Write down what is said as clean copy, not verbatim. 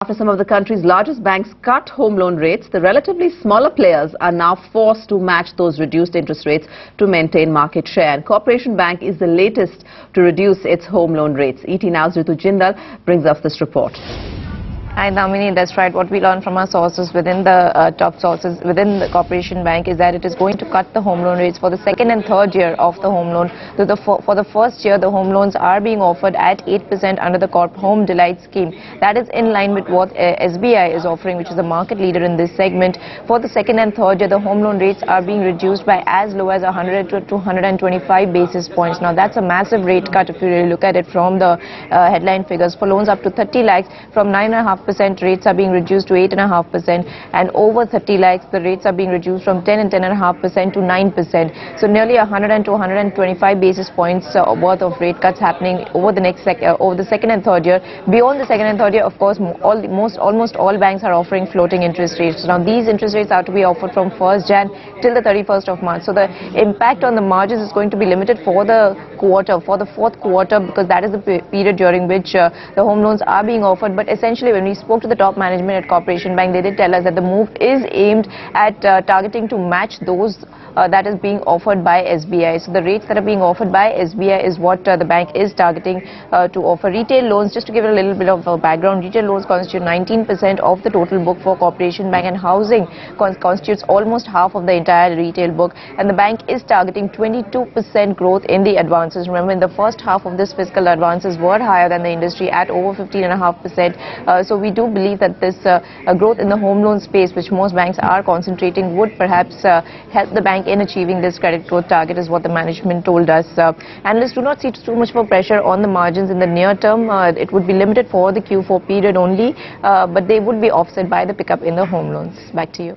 After some of the country's largest banks cut home loan rates, the relatively smaller players are now forced to match those reduced interest rates to maintain market share. And Corporation Bank is the latest to reduce its home loan rates. ET Now's Ritu Jindal brings us this report. Hi Damini, that's right. What we learned from our sources within the top sources within the Corporation Bank is that it is going to cut the home loan rates for the second and third year of the home loan. For the first year, the home loans are being offered at 8% under the Corp Home Delight scheme. That is in line with what SBI is offering, which is the market leader in this segment. For the second and third year, the home loan rates are being reduced by as low as 100 to 225 basis points. Now, that's a massive rate cut if you really look at it from the headline figures. For loans up to 30 lakhs, from 9.5% rates are being reduced to 8.5%, and over 30 lakhs the rates are being reduced from 10 and 10.5% to 9%. So nearly 100 to 125 basis points worth of rate cuts happening over the second and third year. Beyond the second and third year, of course, almost all banks are offering floating interest rates. Now these interest rates are to be offered from 1st Jan till the 31st of March. So the impact on the margins is going to be limited for the fourth quarter, because that is the period during which the home loans are being offered. But essentially, when we spoke to the top management at Corporation Bank, they did tell us that the move is aimed at targeting to match those that is being offered by SBI. So the rates that are being offered by SBI is what the bank is targeting to offer. Retail loans, just to give it a little bit of a background, retail loans constitute 19% of the total book for Corporation Bank, and housing constitutes almost half of the entire retail book. And the bank is targeting 22% growth in the advances. Remember, in the first half of this fiscal, advances were higher than the industry at over 15.5%. So we do believe that this growth in the home loan space, which most banks are concentrating, would perhaps help the bank in achieving this credit growth target, is what the management told us. Analysts do not see too much more pressure on the margins in the near term. It would be limited for the Q4 period only, but they would be offset by the pickup in the home loans. Back to you.